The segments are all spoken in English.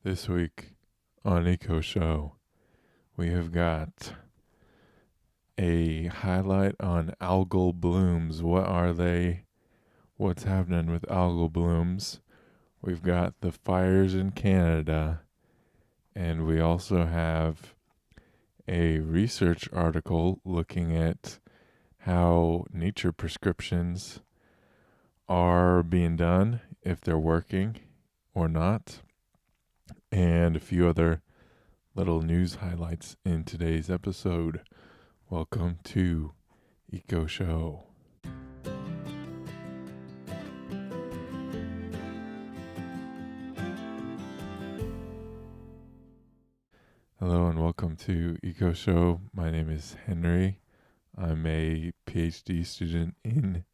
This week on Eco Show, we have got a highlight on algal blooms. What are they? What's happening with algal blooms? We've got the fires in Canada, and we also have a research article looking at how nature prescriptions are being done, if they're working or not, and a few other little news highlights in today's episode. Welcome to Eco Show. Hello and welcome to Eco Show. My name is Henry. I'm a PhD student in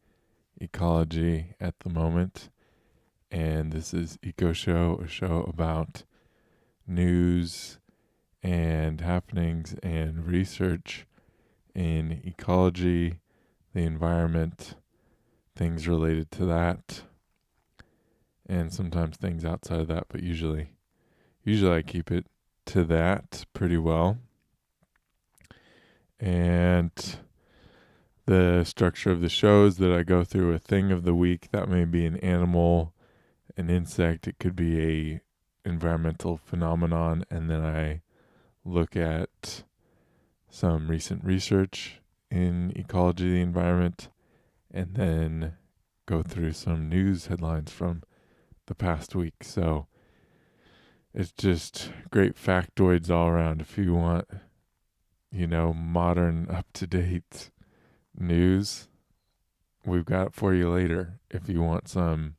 ecology at the moment, and this is Eco Show, a show about news and happenings and research in ecology, the environment, things related to that, and sometimes things outside of that, but usually I keep it to that pretty well. And the structure of the show is that I go through a thing of the week. That may be an animal, an insect, it could be a environmental phenomenon, and then I look at some recent research in ecology of the environment, and then go through some news headlines from the past week. So it's just great factoids all around. If you want, modern, up-to-date news, we've got it for you later. If you want some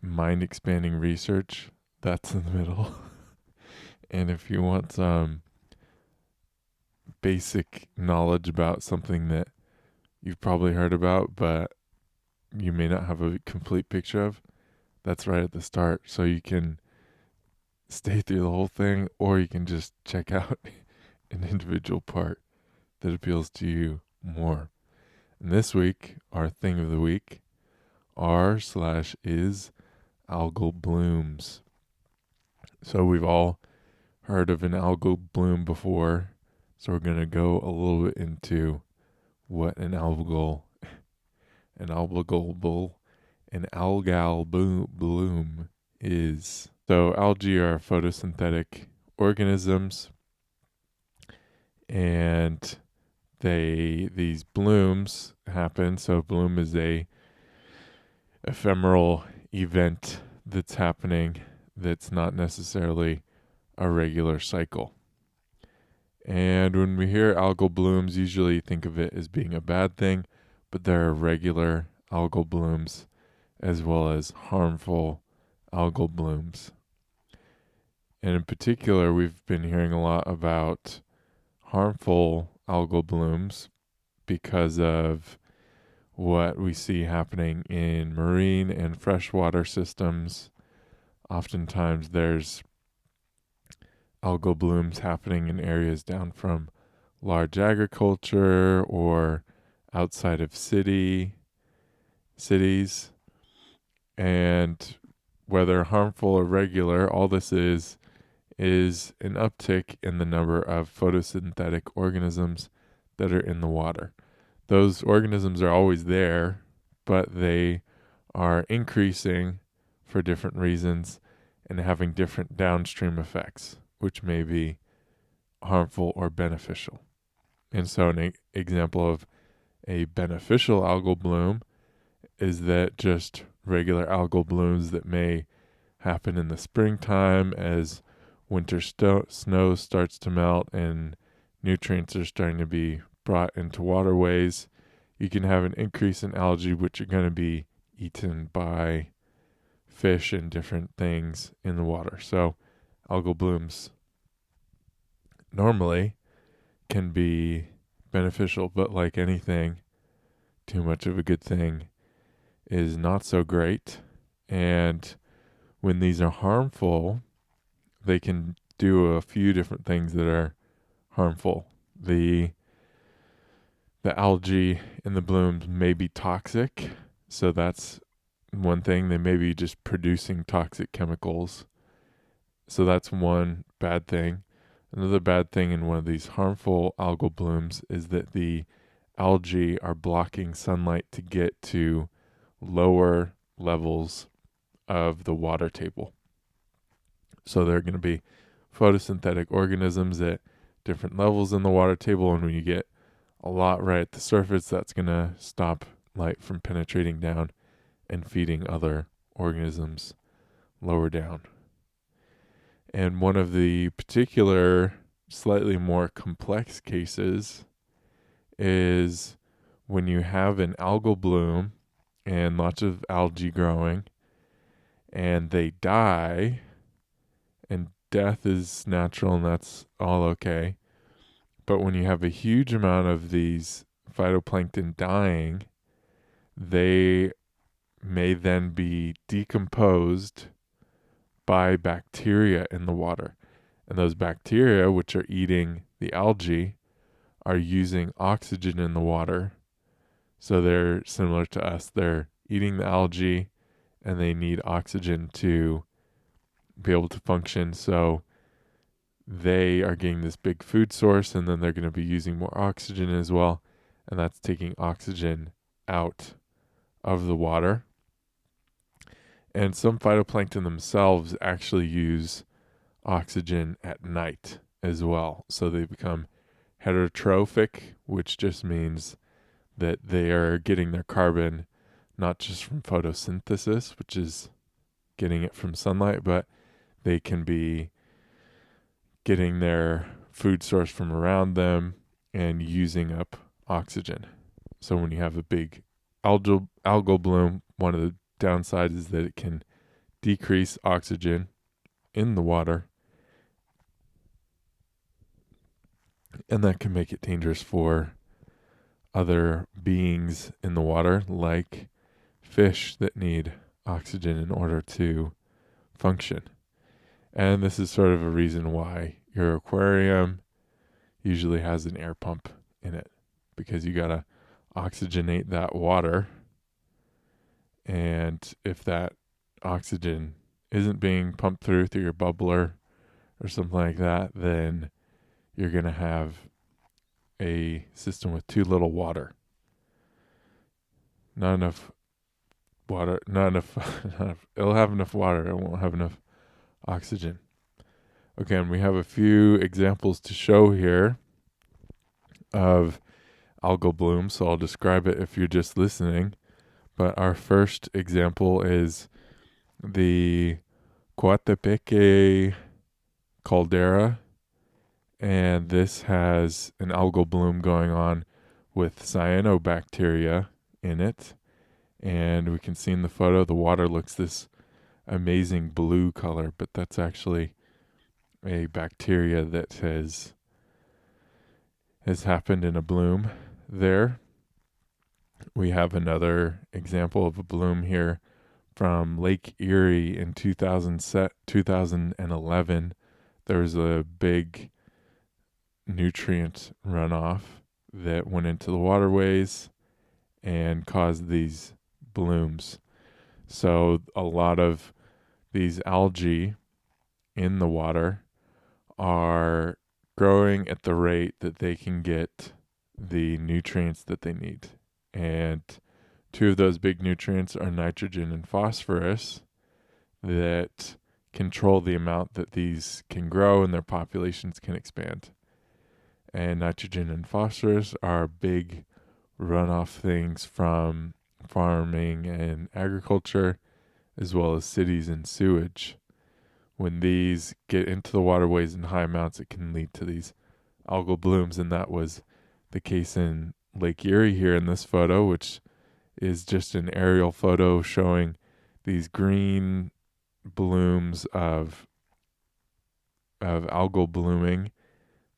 mind-expanding research, that's in the middle. And if you want some basic knowledge about something that you've probably heard about, but you may not have a complete picture of, that's right at the start. So you can stay through the whole thing, or you can just check out an individual part that appeals to you more. And this week, our thing of the week r/is algal blooms. So we've all heard of an algal bloom before, so we're going to go a little bit into what an algal bloom is. So algae are photosynthetic organisms, and these blooms happen. So bloom is a ephemeral event that's happening that's not necessarily a regular cycle. And when we hear algal blooms, usually think of it as being a bad thing, but there are regular algal blooms as well as harmful algal blooms. And in particular, we've been hearing a lot about harmful algal blooms because of what we see happening in marine and freshwater systems. Oftentimes there's algal blooms happening in areas down from large agriculture or outside of cities. And whether harmful or regular, all this is an uptick in the number of photosynthetic organisms that are in the water. Those organisms are always there, but they are increasing for different reasons and having different downstream effects, which may be harmful or beneficial. And so an example of a beneficial algal bloom is that just regular algal blooms that may happen in the springtime as winter snow starts to melt and nutrients are starting to be brought into waterways. You can have an increase in algae, which are going to be eaten by fish and different things in the water. So algal blooms normally can be beneficial, but like anything, too much of a good thing is not so great. And when these are harmful, they can do a few different things that are harmful. The algae in the blooms may be toxic, so that's one thing. They may be just producing toxic chemicals, So that's one bad thing. Another bad thing in one of these harmful algal blooms is that the algae are blocking sunlight to get to lower levels of the water table. So there are going to be photosynthetic organisms at different levels in the water table. And when you get a lot right at the surface, that's going to stop light from penetrating down and feeding other organisms lower down. And one of the particular, slightly more complex cases is when you have an algal bloom and lots of algae growing and they die, and death is natural and that's all okay. But when you have a huge amount of these phytoplankton dying, they may then be decomposed by bacteria in the water. And those bacteria, which are eating the algae, are using oxygen in the water. So they're similar to us. They're eating the algae and they need oxygen to be able to function. So they are getting this big food source and then they're going to be using more oxygen as well. And that's taking oxygen out of the water. And some phytoplankton themselves actually use oxygen at night as well. So they become heterotrophic, which just means that they are getting their carbon not just from photosynthesis, which is getting it from sunlight, but they can be getting their food source from around them and using up oxygen. So when you have a big algal bloom, one of the downsides is that it can decrease oxygen in the water, and that can make it dangerous for other beings in the water, like fish that need oxygen in order to function. And this is sort of a reason why your aquarium usually has an air pump in it, because you got to oxygenate that water. And if that oxygen isn't being pumped through your bubbler or something like that, then you're going to have a system with too little water. Not enough water, not enough, it'll have enough water, it won't have enough oxygen. Okay, and we have a few examples to show here of algal bloom, so I'll describe it if you're just listening. But our first example is the Coatepeque caldera, and this has an algal bloom going on with cyanobacteria in it. And we can see in the photo the water looks this amazing blue color, but that's actually a bacteria that has happened in a bloom there. We have another example of a bloom here from Lake Erie in 2011. There was a big nutrient runoff that went into the waterways and caused these blooms. So a lot of these algae in the water are growing at the rate that they can get the nutrients that they need. And two of those big nutrients are nitrogen and phosphorus that control the amount that these can grow and their populations can expand. And nitrogen and phosphorus are big runoff things from farming and agriculture, as well as cities and sewage. When these get into the waterways in high amounts, it can lead to these algal blooms, and that was the case in Lake Erie here in this photo, which is just an aerial photo showing these green blooms of algal blooming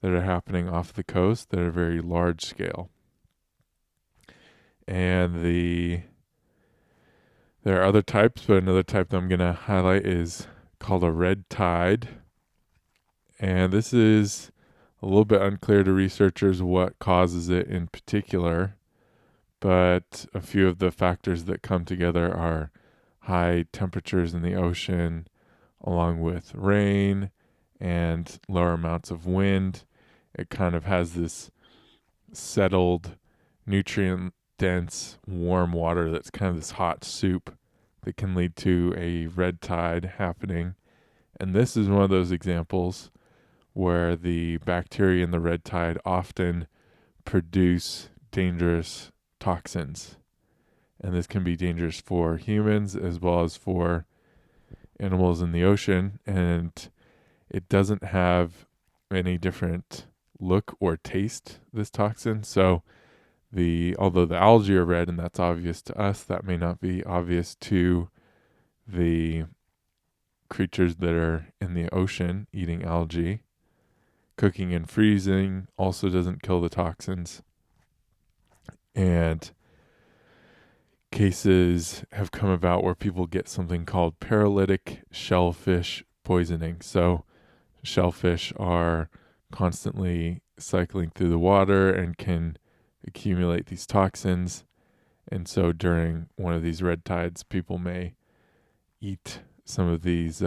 that are happening off the coast that are very large scale. And there are other types, but another type that I'm going to highlight is called a red tide. And this is a little bit unclear to researchers what causes it in particular, but a few of the factors that come together are high temperatures in the ocean, along with rain and lower amounts of wind. It kind of has this settled, nutrient dense, warm water that's kind of this hot soup that can lead to a red tide happening. And this is one of those examples where the bacteria in the red tide often produce dangerous toxins. And this can be dangerous for humans as well as for animals in the ocean. And it doesn't have any different look or taste, this toxin. So although the algae are red and that's obvious to us, that may not be obvious to the creatures that are in the ocean eating algae. Cooking and freezing also doesn't kill the toxins. And cases have come about where people get something called paralytic shellfish poisoning. So shellfish are constantly cycling through the water and can accumulate these toxins. And so during one of these red tides, people may eat some of these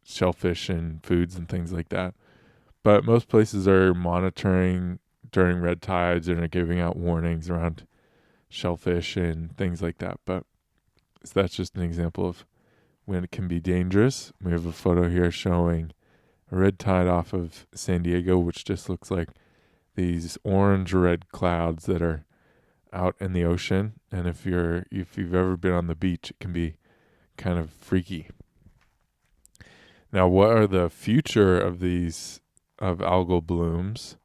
shellfish and foods and things like that. But most places are monitoring during red tides and are giving out warnings around shellfish and things like that. But so that's just an example of when it can be dangerous. We have a photo here showing a red tide off of San Diego, which just looks like these orange red clouds that are out in the ocean. And if you've ever been on the beach, it can be kind of freaky. Now, what are the future of algal blooms?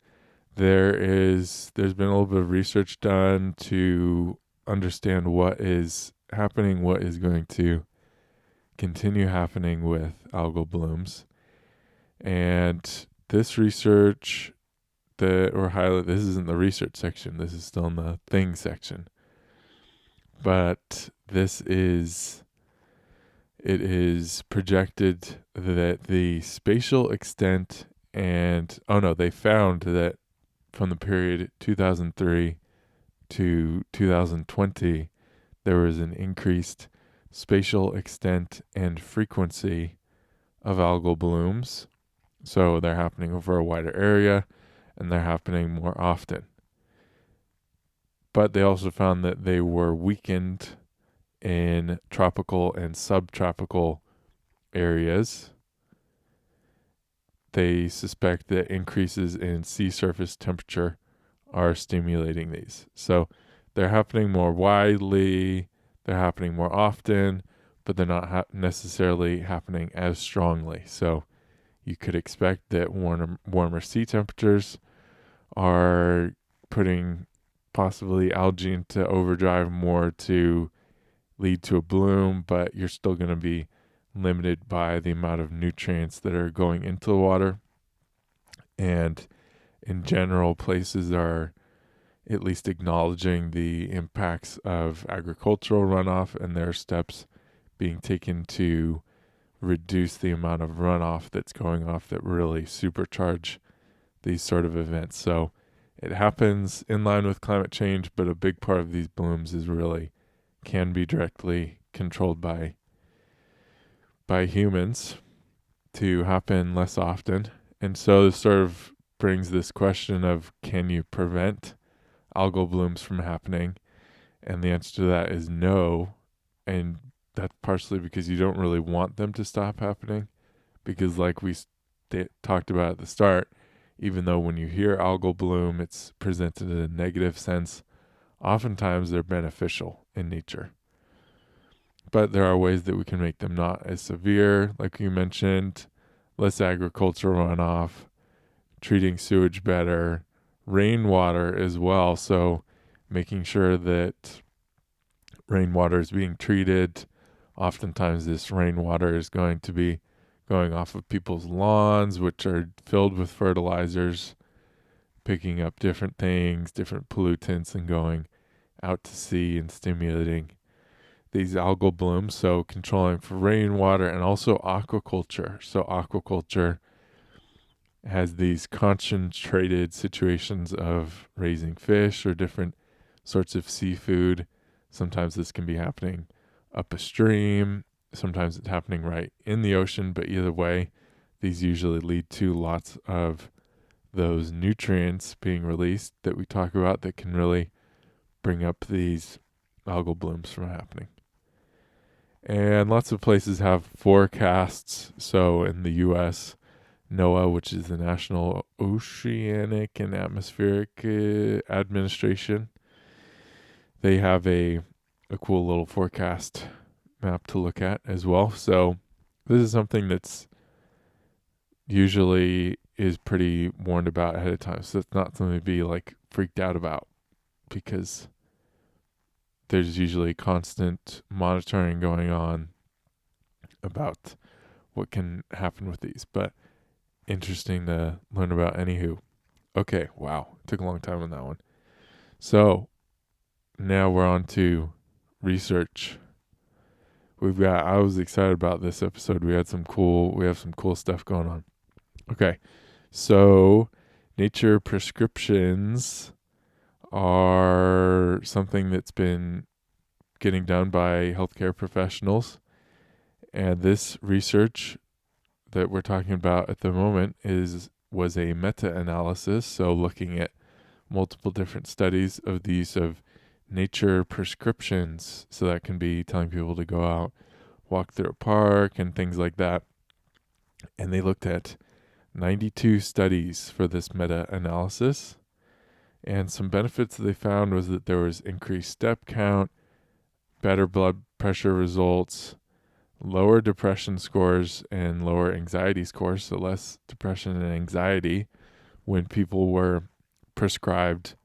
There's been a little bit of research done to understand what is happening, what is going to continue happening with algal blooms. And this research this isn't the research section, this is still in the things section. But it is projected that the spatial extent they found that from the period 2003 to 2020, there was an increased spatial extent and frequency of algal blooms. So they're happening over a wider area and they're happening more often. But they also found that they were weakened in tropical and subtropical areas. They suspect that increases in sea surface temperature are stimulating these. So they're happening more widely, they're happening more often, but they're not necessarily happening as strongly. So you could expect that warmer sea temperatures are putting possibly algae into overdrive more to lead to a bloom, but you're still going to be limited by the amount of nutrients that are going into the water. And in general, places are at least acknowledging the impacts of agricultural runoff, and there are steps being taken to reduce the amount of runoff that's going off that really supercharge these sort of events. So it happens in line with climate change, but a big part of these blooms can be directly controlled by humans to happen less often. And so this sort of brings this question of, can you prevent algal blooms from happening? And the answer to that is no. And that's partially because you don't really want them to stop happening, because like we talked about at the start, even though when you hear algal bloom, it's presented in a negative sense, oftentimes they're beneficial in nature. But there are ways that we can make them not as severe, like you mentioned, less agricultural runoff, treating sewage better, rainwater as well. So making sure that rainwater is being treated. Oftentimes this rainwater is going to be going off of people's lawns, which are filled with fertilizers, picking up different things, different pollutants, and going out to sea and stimulating these algal blooms. So controlling for rainwater, and also aquaculture. So aquaculture has these concentrated situations of raising fish or different sorts of seafood. Sometimes this can be happening up a stream, sometimes it's happening right in the ocean, but either way, these usually lead to lots of those nutrients being released that we talk about that can really bring up these algal blooms from happening. And lots of places have forecasts. So in the US, NOAA, which is the National Oceanic and Atmospheric Administration, they have a cool little forecast map to look at as well. So this is something that's usually is pretty warned about ahead of time. So it's not something to be like freaked out about, because there's usually constant monitoring going on about what can happen with these. But interesting to learn about. Anywho, okay, wow, took a long time on that one. So now we're on to research. I was excited about this episode. We have some cool stuff going on. Okay, so nature prescriptions are something that's been getting done by healthcare professionals. And this research that we're talking about at the moment was a meta-analysis, so looking at multiple different studies of the use of nature prescriptions. So that can be telling people to go out, walk through a park, and things like that. And they looked at 92 studies for this meta-analysis. And some benefits that they found was that there was increased step count, better blood pressure results, lower depression scores, and lower anxiety scores. So less depression and anxiety when people were prescribed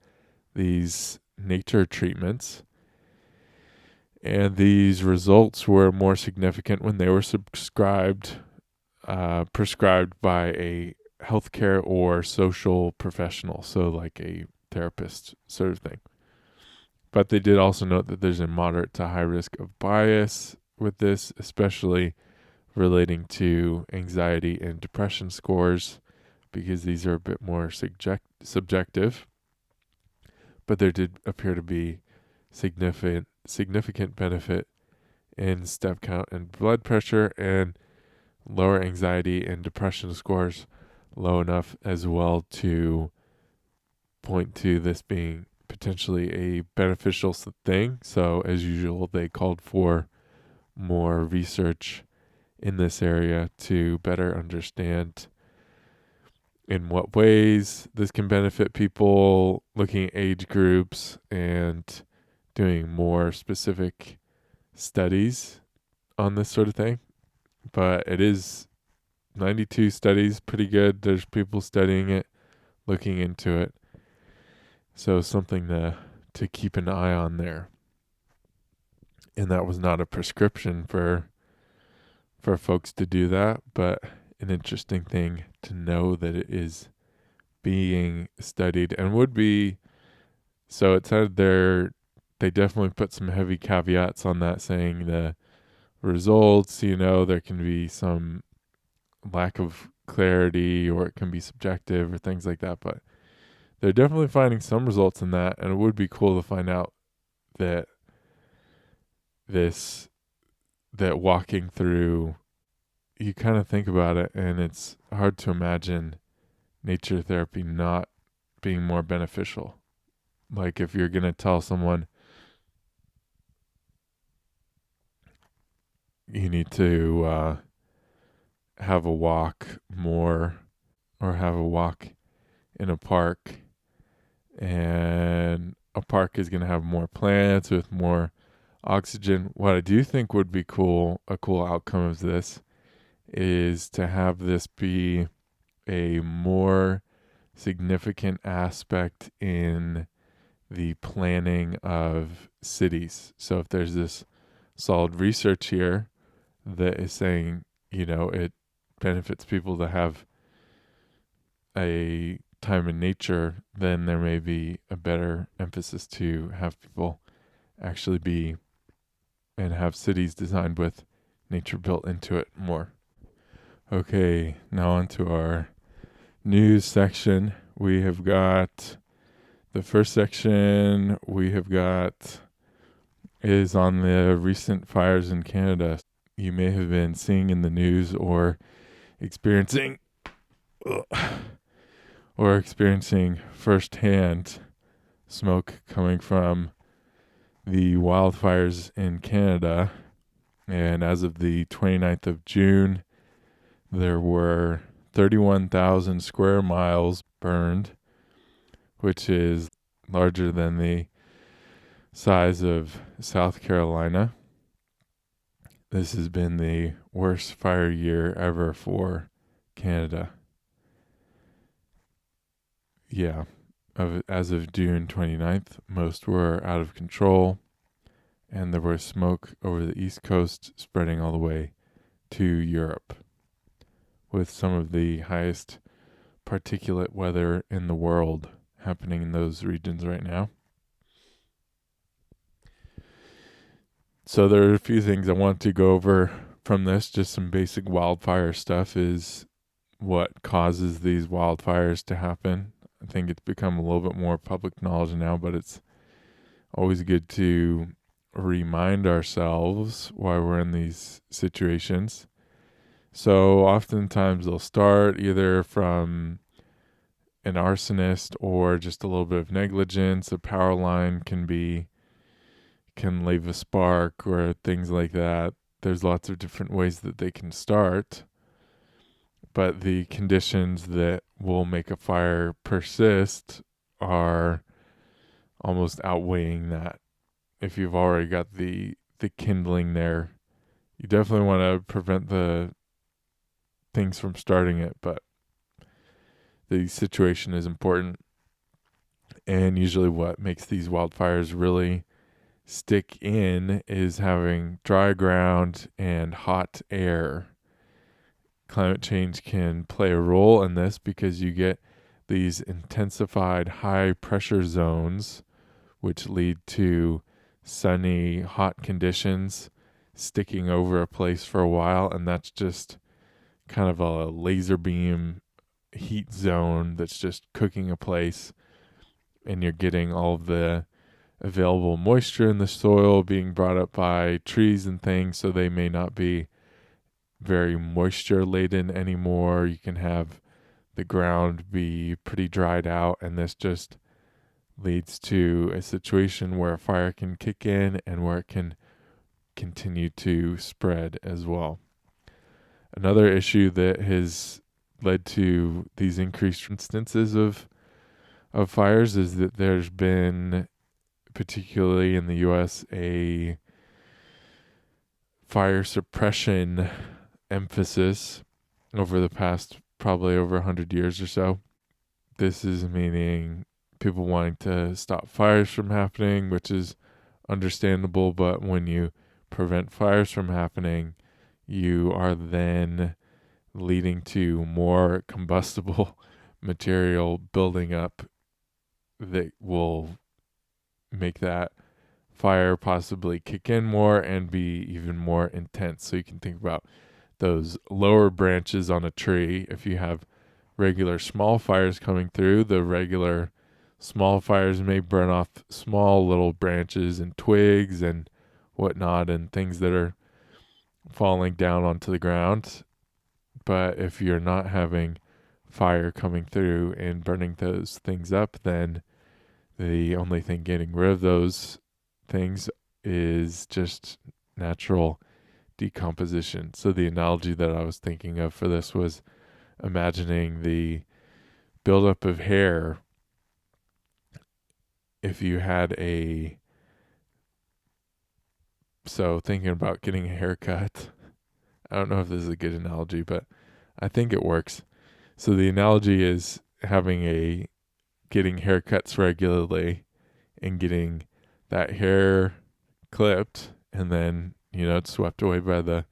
these nature treatments. And these results were more significant when they were prescribed by a healthcare or social professional, so like a therapist sort of thing. But they did also note that there's a moderate to high risk of bias with this, especially relating to anxiety and depression scores, because these are a bit more subjective. But there did appear to be significant benefit in step count and blood pressure, and lower anxiety and depression scores low enough as well to point to this being potentially a beneficial thing. So as usual, they called for more research in this area to better understand in what ways this can benefit people, looking at age groups and doing more specific studies on this sort of thing. But it is 92 studies, pretty good. There's people studying it, looking into it. So something to keep an eye on there. And that was not a prescription for folks to do that, but an interesting thing to know that it is being studied and would be. So it said they definitely put some heavy caveats on that, saying the results, there can be some lack of clarity, or it can be subjective or things like that, but they're definitely finding some results in that. And it would be cool to find out that walking through, you kind of think about it, and it's hard to imagine nature therapy not being more beneficial. Like if you're going to tell someone you need to have a walk more, or have a walk in a park, and a park is going to have more plants with more oxygen. What I do think would be a cool outcome of this is to have this be a more significant aspect in the planning of cities. So if there's this solid research here that is saying, it benefits people to have a time in nature, then there may be a better emphasis to have people actually be and have cities designed with nature built into it more. Okay, now on to our news section. We have got the first section is on the recent fires in Canada. you may have been seeing in the news or experiencing firsthand smoke coming from the wildfires in Canada. And as of the 29th of June, there were 31,000 square miles burned, which is larger than the size of South Carolina. This has been the worst fire year ever for Canada. Yeah, as of June 29th, most were out of control, and there was smoke over the East Coast spreading all the way to Europe, with some of the highest particulate weather in the world happening in those regions right now. So there are a few things I want to go over from this. Just some basic wildfire stuff is what causes these wildfires to happen. I think it's become a little bit more public knowledge now, but it's always good to remind ourselves why we're in these situations. So oftentimes they'll start either from an arsonist or just a little bit of negligence. A power line can leave a spark or things like that. There's lots of different ways that they can start, but the conditions that will make a fire persist are almost outweighing that. If you've already got the kindling there, you definitely want to prevent the things from starting it, but the situation is important. And usually what makes these wildfires really stick in is having dry ground and hot air. Climate change can play a role in this because you get these intensified high pressure zones, which lead to sunny, hot conditions sticking over a place for a while. And that's just kind of a laser beam heat zone that's just cooking a place. And you're getting all of the available moisture in the soil being brought up by trees and things, so they may not be very moisture laden anymore. You can have the ground be pretty dried out, and this just leads to a situation where a fire can kick in and where it can continue to spread as well. Another issue that has led to these increased instances of fires is that there's been, particularly in the U.S., a fire suppression emphasis over the past probably over 100 years or so. This is meaning people wanting to stop fires from happening, which is understandable, but when you prevent fires from happening, you are then leading to more combustible material building up that will make that fire possibly kick in more and be even more intense. So you can think about those lower branches on a tree. If you have regular small fires coming through, the regular small fires may burn off small little branches and twigs and whatnot and things that are falling down onto the ground. But if you're not having fire coming through and burning those things up, then the only thing getting rid of those things is just natural decomposition. So the analogy that I was thinking of for this was imagining the buildup of hair. If you had thinking about getting a haircut, I don't know if this is a good analogy, but I think it works. So the analogy is getting haircuts regularly and getting that hair clipped and then, it's swept away by the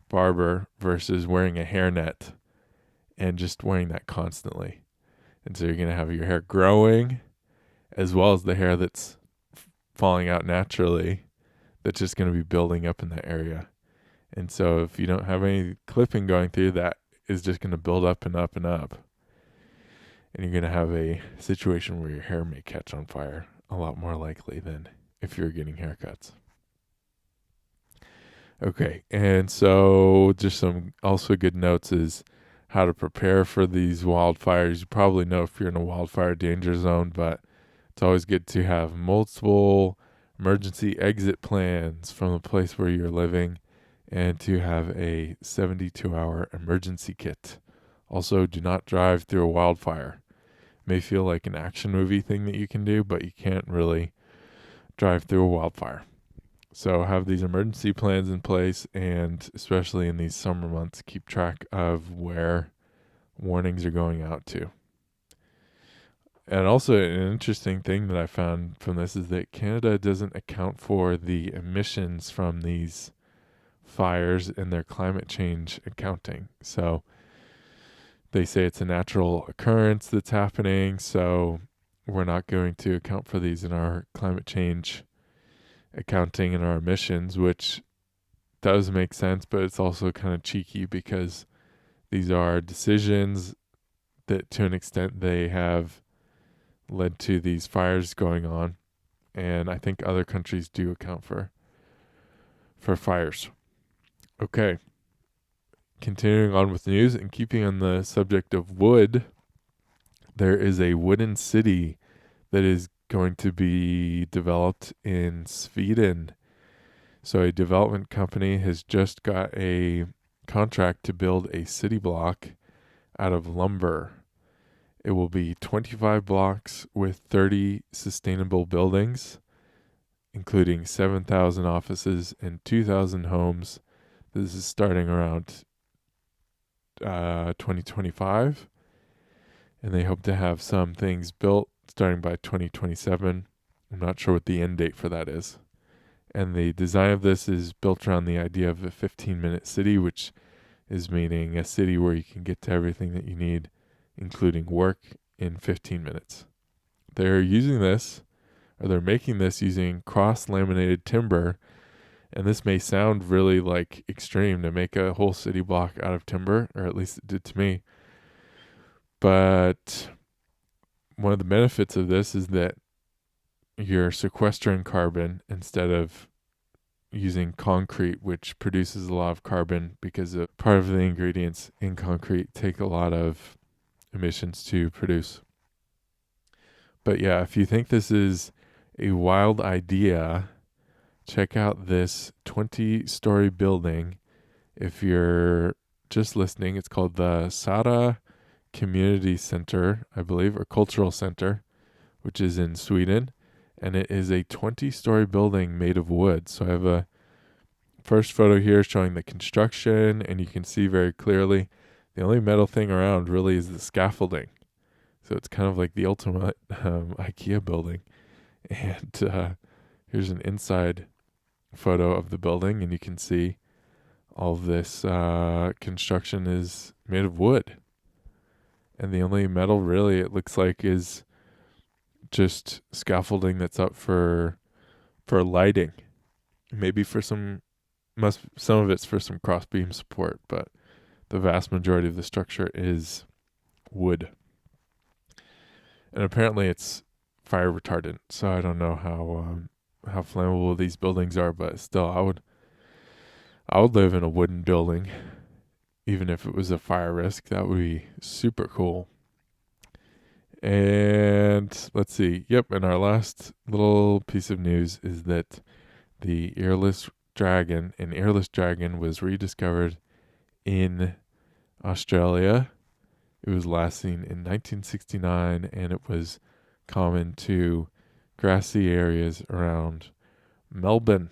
barber versus wearing a hairnet and just wearing that constantly. And so you're going to have your hair growing as well as the hair that's falling out naturally that's just going to be building up in that area. And so if you don't have any clipping going through, that is just going to build up and up and up. And you're going to have a situation where your hair may catch on fire a lot more likely than if you're getting haircuts. Okay, and so just some also good notes is how to prepare for these wildfires. You probably know if you're in a wildfire danger zone, but it's always good to have multiple emergency exit plans from the place where you're living and to have a 72-hour emergency kit. Also, do not drive through a wildfire. It may feel like an action movie thing that you can do, but you can't really drive through a wildfire. So have these emergency plans in place, and especially in these summer months, keep track of where warnings are going out to. And also, an interesting thing that I found from this is that Canada doesn't account for the emissions from these fires in their climate change accounting. So they say it's a natural occurrence that's happening, so we're not going to account for these in our climate change accounting and our emissions, which does make sense, but it's also kind of cheeky because these are decisions that to an extent they have led to these fires going on, and I think other countries do account for fires. Okay, continuing on with news and keeping on the subject of wood, there is a wooden city that is going to be developed in Sweden. So a development company has just got a contract to build a city block out of lumber. It will be 25 blocks with 30 sustainable buildings, including 7,000 offices and 2,000 homes. This is starting around 2025, and they hope to have some things built starting by 2027. I'm not sure what the end date for that is. And the design of this is built around the idea of a 15-minute city, which is meaning a city where you can get to everything that you need, including work, in 15 minutes. They're using this, or they're making this using cross-laminated timber, and this may sound really like extreme to make a whole city block out of timber, or at least it did to me. But one of the benefits of this is that you're sequestering carbon instead of using concrete, which produces a lot of carbon because part of the ingredients in concrete take a lot of emissions to produce. But yeah, if you think this is a wild idea, check out this 20-story building. If you're just listening, it's called the Sara Community Center, I believe, or Cultural Center, which is in Sweden. And it is a 20-story building made of wood. So I have a first photo here showing the construction, and you can see very clearly the only metal thing around really is the scaffolding. So it's kind of like the ultimate IKEA building. And here's an inside photo of the building, and you can see all of this construction is made of wood. And the only metal really it looks like is just scaffolding that's up for lighting. Maybe for some of it's for some cross beam support, but the vast majority of the structure is wood. And apparently it's fire retardant. So I don't know how flammable these buildings are, but still I would live in a wooden building even if it was a fire risk. That would be super cool. And let's see. Yep, and our last little piece of news is that the earless dragon, an earless dragon was rediscovered in Australia. It was last seen in 1969, and it was common to grassy areas around Melbourne.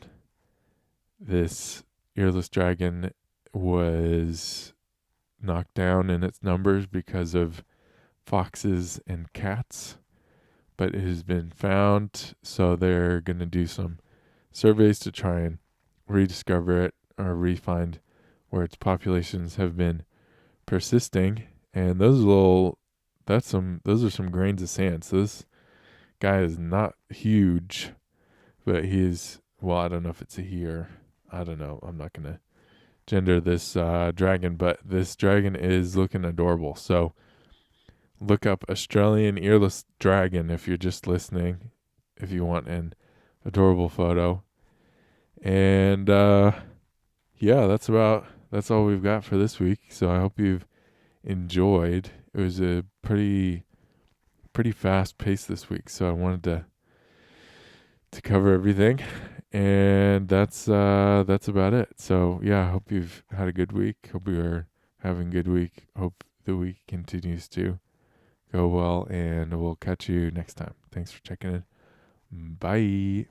This earless dragon was knocked down in its numbers because of foxes and cats, but it has been found, so they're going to do some surveys to try and rediscover it or re-find where its populations have been persisting. And those are some grains of sand. So this guy is not huge, but he's, well, I don't know if it's a he or, I don't know. I'm not going to gender this dragon, but this dragon is looking adorable. So look up Australian earless dragon if you're just listening, if you want an adorable photo. And yeah, that's all we've got for this week. So I hope you've enjoyed. It was a pretty fast pace this week, so I wanted to cover everything, and that's about it. So yeah, I hope you've had a good week. Hope you are having a good week. Hope the week continues to go well, and we'll catch you next time. Thanks for checking in. Bye.